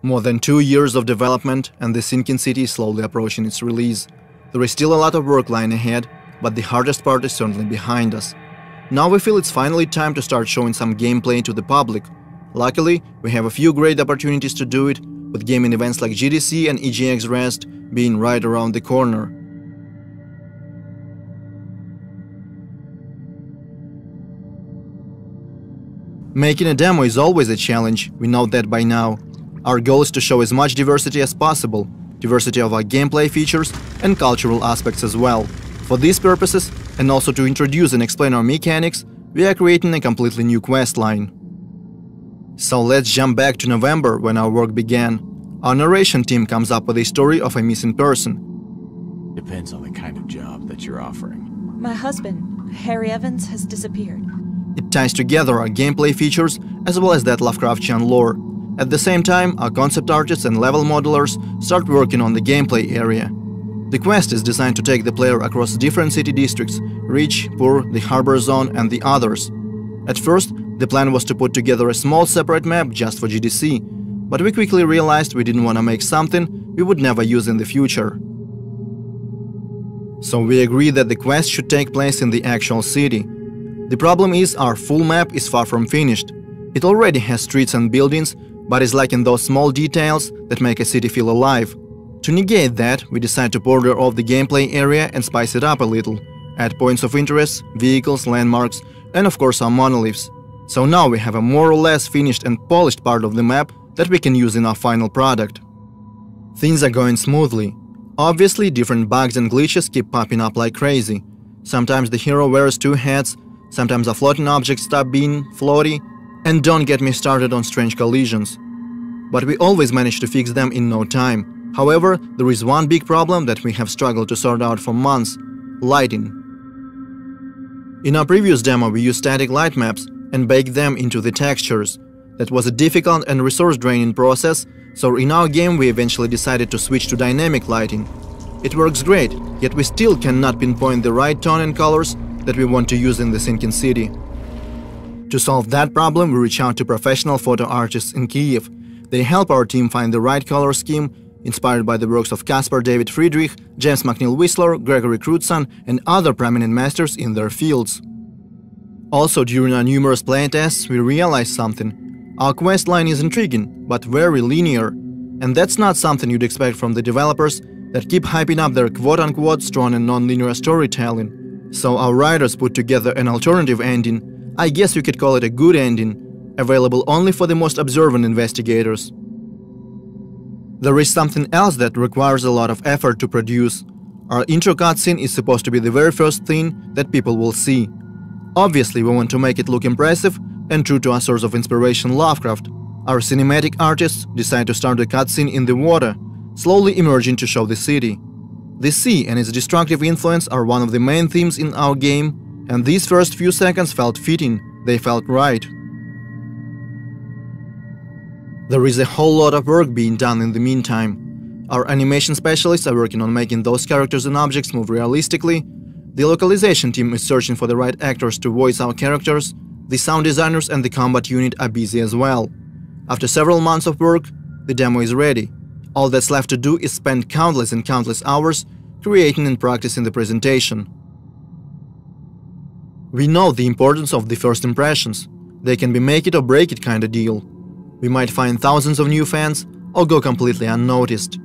More than 2 years of development and the sinking city is slowly approaching its release. There is still a lot of work lying ahead, but the hardest part is certainly behind us. Now we feel it's finally time to start showing some gameplay to the public. Luckily, we have a few great opportunities to do it, with gaming events like GDC and EGX Rest being right around the corner. Making a demo is always a challenge, we know that by now. Our goal is to show as much diversity as possible, diversity of our gameplay features and cultural aspects as well. For these purposes, and also to introduce and explain our mechanics, we are creating a completely new quest line. So let's jump back to November when our work began. Our narration team comes up with a story of a missing person. Depends on the kind of job that you're offering. My husband, Harry Evans, has disappeared. It ties together our gameplay features as well as that Lovecraftian lore. At the same time, our concept artists and level modelers start working on the gameplay area. The quest is designed to take the player across different city districts: Rich, Poor, the Harbor Zone and the others. At first, the plan was to put together a small separate map just for GDC, but we quickly realized we didn't want to make something we would never use in the future. So we agreed that the quest should take place in the actual city. The problem is our full map is far from finished. It already has streets and buildings, but is lacking those small details that make a city feel alive. To negate that, we decide to border off the gameplay area and spice it up a little, add points of interest, vehicles, landmarks, and of course our monoliths. So now we have a more or less finished and polished part of the map that we can use in our final product. Things are going smoothly. Obviously, different bugs and glitches keep popping up like crazy. Sometimes the hero wears two hats, sometimes a floating object stop being floaty, and don't get me started on strange collisions. But we always manage to fix them in no time. However, there is one big problem that we have struggled to sort out for months: lighting. In our previous demo we used static light maps and baked them into the textures. That was a difficult and resource-draining process, so in our game we eventually decided to switch to dynamic lighting. It works great, yet we still cannot pinpoint the right tone and colors that we want to use in the sinking city. To solve that problem, we reach out to professional photo artists in Kyiv. They help our team find the right color scheme, inspired by the works of Caspar David Friedrich, James McNeill Whistler, Gregory Crutzen, and other prominent masters in their fields. Also, during our numerous playtests, we realized something. Our quest line is intriguing, but very linear. And that's not something you'd expect from the developers that keep hyping up their quote-unquote strong and non-linear storytelling. So our writers put together an alternative ending. I guess you could call it a good ending, available only for the most observant investigators. There is something else that requires a lot of effort to produce. Our intro cutscene is supposed to be the very first thing that people will see. Obviously, we want to make it look impressive and true to our source of inspiration, Lovecraft. Our cinematic artists decide to start the cutscene in the water, slowly emerging to show the city. The sea and its destructive influence are one of the main themes in our game, and these first few seconds felt fitting, they felt right. There is a whole lot of work being done in the meantime. Our animation specialists are working on making those characters and objects move realistically, the localization team is searching for the right actors to voice our characters, the sound designers and the combat unit are busy as well. After several months of work, the demo is ready. All that's left to do is spend countless and countless hours creating and practicing the presentation. We know the importance of the first impressions. They can be make it or break it kind of deal. We might find thousands of new fans or go completely unnoticed.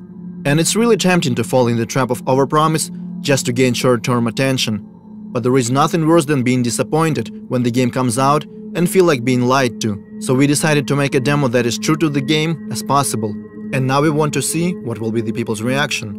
And it's really tempting to fall in the trap of overpromise just to gain short-term attention. But there is nothing worse than being disappointed when the game comes out and feel like being lied to. So we decided to make a demo that is true to the game as possible. And now we want to see what will be the people's reaction.